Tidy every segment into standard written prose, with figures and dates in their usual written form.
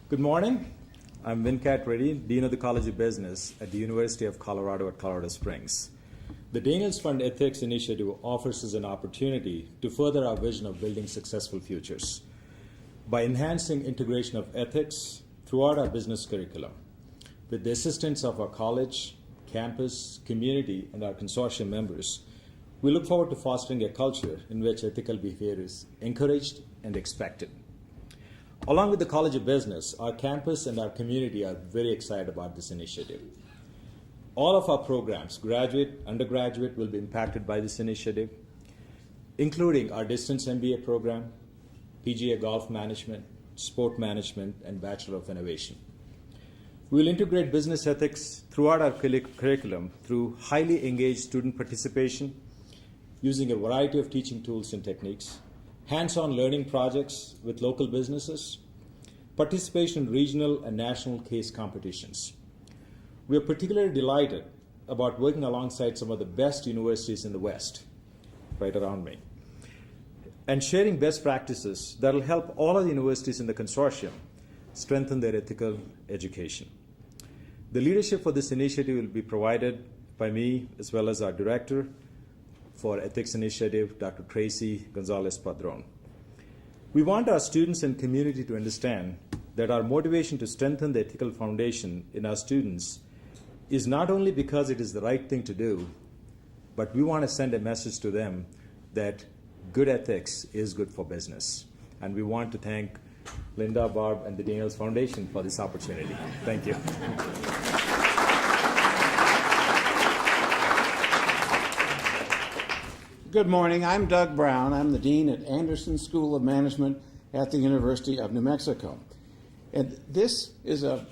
Good morning. I'm Venkat Reddy, Dean of the College of Business at the University of Colorado at Colorado Springs. The Daniels Fund Ethics Initiative offers us an opportunity to further our vision of building successful futures by enhancing integration of ethics throughout our business curriculum. With the assistance of our college, campus, community, and our consortium members, we look forward to fostering a culture in which ethical behavior is encouraged and expected. Along with the College of Business, our campus and our community are very excited about this initiative. All of our programs, graduate, undergraduate, will be impacted by this initiative, including our distance MBA program, PGA Golf Management, Sport Management, and Bachelor of Innovation. We will integrate business ethics throughout our curriculum through highly engaged student participation, using a variety of teaching tools and techniques, hands-on learning projects with local businesses, participation in regional and national case competitions. We are particularly delighted about working alongside some of the best universities in the West, right around me, and sharing best practices that will help all of the universities in the consortium strengthen their ethical education. The leadership for this initiative will be provided by me as well as our director for Ethics Initiative, Dr. Tracy Gonzalez-Padron. We want our students and community to understand that our motivation to strengthen the ethical foundation in our students is not only because it is the right thing to do, but we want to send a message to them that good ethics is good for business. And we want to thank Linda, Barb, and the Daniels Foundation for this opportunity. Thank you. Good morning. I'm Doug Brown. I'm the Dean at Anderson School of Management at the University of New Mexico. And this is a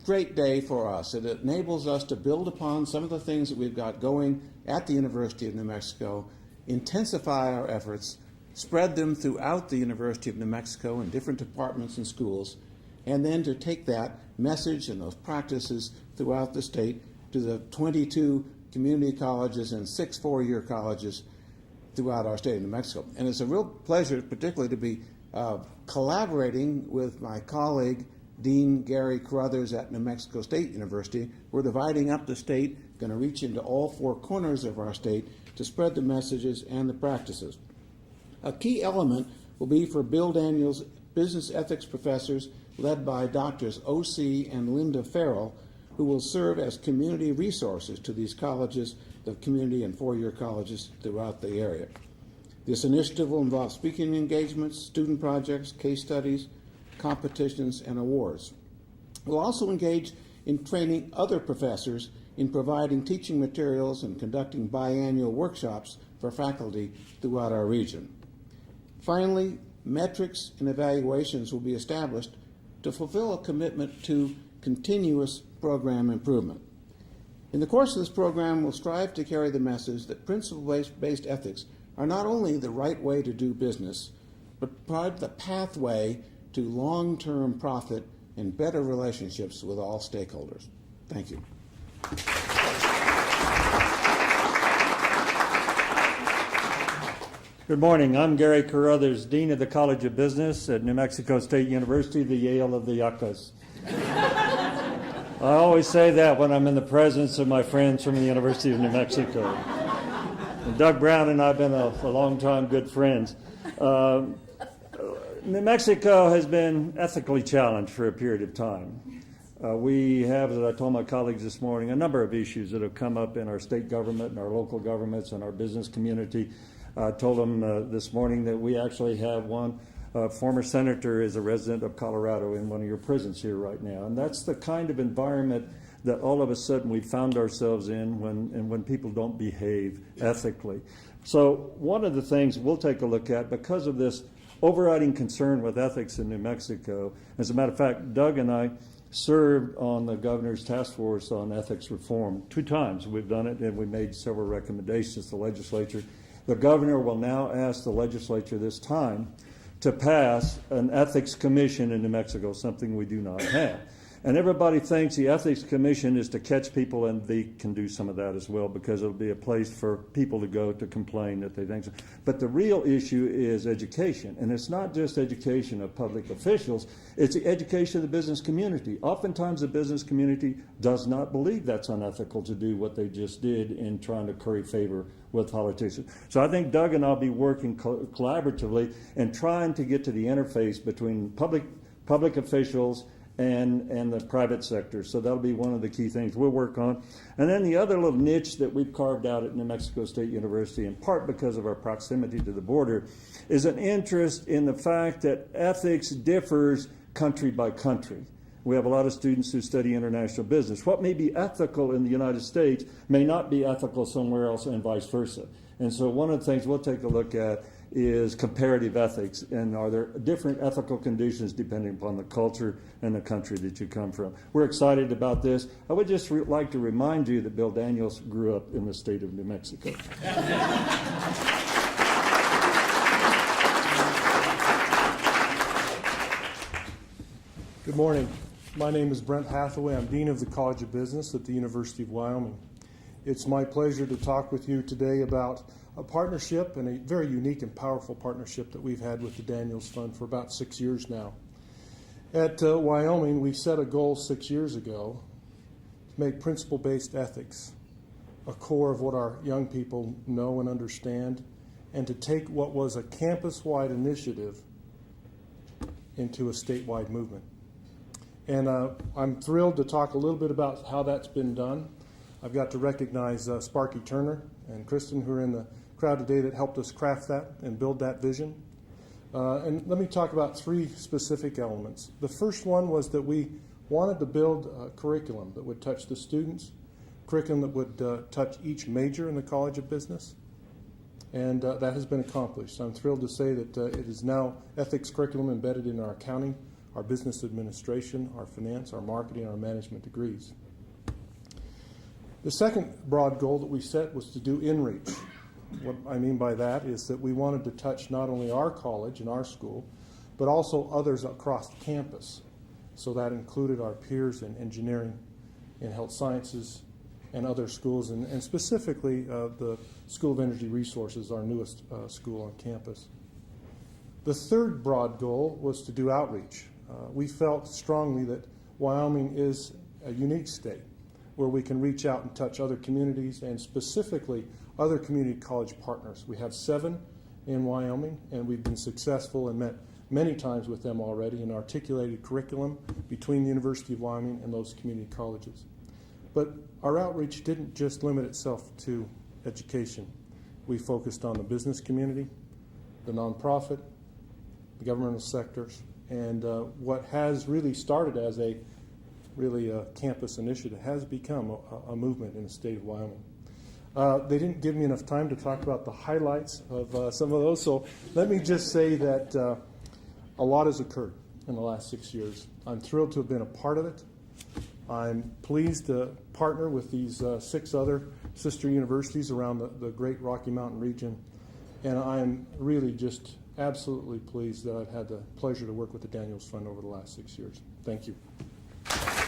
great day for us. It enables us to build upon some of the things that we've got going at the University of New Mexico, intensify our efforts, spread them throughout the University of New Mexico in different departments and schools, and then to take that message and those practices throughout the state to the 22 community colleges and 6 four-year colleges throughout our state of New Mexico. And it's a real pleasure, particularly, to be collaborating with my colleague, Dean Gary Carruthers at New Mexico State University. We're dividing up the state, going to reach into all 4 corners of our state to spread the messages and the practices. A key element will be for Bill Daniels' business ethics professors, led by Doctors O.C. and Linda Farrell, who will serve as community resources to these colleges, the community and 4-year colleges throughout the area. This initiative will involve speaking engagements, student projects, case studies, competitions, and awards. We'll also engage in training other professors in providing teaching materials and conducting biannual workshops for faculty throughout our region. Finally, metrics and evaluations will be established to fulfill a commitment to continuous program improvement. In the course of this program, we'll strive to carry the message that principle-based ethics are not only the right way to do business, but provide the pathway to long-term profit and better relationships with all stakeholders. Thank you. Good morning. I'm Gary Carruthers, Dean of the College of Business at New Mexico State University, the Yale of the Yuccas. I always say that when I'm in the presence of my friends from the University of New Mexico. And Doug Brown and I have been a long-time good friends. New Mexico has been ethically challenged for a period of time. We have, as I told my colleagues this morning, a number of issues that have come up in our state government and our local governments and our business community. I told them this morning that we actually have one former senator is a resident of Colorado in one of your prisons here right now. And that's the kind of environment that all of a sudden we found ourselves in when people don't behave ethically. So one of the things we'll take a look at, because of this overriding concern with ethics in New Mexico, as a matter of fact, Doug and I served on the governor's task force on ethics reform 2 times. We've done it, and we made several recommendations to the legislature. The governor will now ask the legislature this time to pass an ethics commission in New Mexico, something we do not have. And everybody thinks the Ethics Commission is to catch people, and they can do some of that as well, because it'll be a place for people to go to complain that they think so. But the real issue is education, and it's not just education of public officials, it's the education of the business community. Oftentimes the business community does not believe that's unethical to do what they just did in trying to curry favor with politicians. So I think Doug and I'll be working collaboratively and trying to get to the interface between public officials and the private sector. So that'll be one of the key things we'll work on. And then the other little niche that we've carved out at New Mexico State University, in part because of our proximity to the border, is an interest in the fact that ethics differs country by country. We have a lot of students who study international business. What may be ethical in the United States may not be ethical somewhere else, and vice versa. And so one of the things we'll take a look at is comparative ethics, and are there different ethical conditions depending upon the culture and the country that you come from. We're excited about this. I would just like to remind you that Bill Daniels grew up in the state of New Mexico. Good morning. My name is Brent Hathaway. I'm Dean of the College of Business at the University of Wyoming. It's my pleasure to talk with you today about a partnership, and a very unique and powerful partnership that we've had with the Daniels Fund for about 6 years now. At Wyoming, we set a goal 6 years ago to make principle-based ethics a core of what our young people know and understand, and to take what was a campus-wide initiative into a statewide movement. And I'm thrilled to talk a little bit about how that's been done. I've got to recognize Sparky Turner and Kristen, who are in the crowd today, that helped us craft that and build that vision. And let me talk about 3 specific elements. The first one was that we wanted to build a curriculum that would touch the students, curriculum that would touch each major in the College of Business, and that has been accomplished. I'm thrilled to say that it is now ethics curriculum embedded in our accounting, our business administration, our finance, our marketing, our management degrees. The second broad goal that we set was to do in-reach. What I mean by that is that we wanted to touch not only our college and our school, but also others across campus. So that included our peers in engineering, in health sciences, and other schools, and specifically the School of Energy Resources, our newest school on campus. The third broad goal was to do outreach. We felt strongly that Wyoming is a unique state where we can reach out and touch other communities, and specifically other community college partners. We have 7 in Wyoming, and we've been successful and met many times with them already and articulated curriculum between the University of Wyoming and those community colleges. But our outreach didn't just limit itself to education. We focused on the business community, the nonprofit, the governmental sectors, and what has really started as a campus initiative has become a movement in the state of Wyoming. They didn't give me enough time to talk about the highlights of some of those, so let me just say that a lot has occurred in the last 6 years. I'm thrilled to have been a part of it. I'm pleased to partner with these 6 other sister universities around the great Rocky Mountain region, and I'm really just absolutely pleased that I've had the pleasure to work with the Daniels Fund over the last 6 years. Thank you.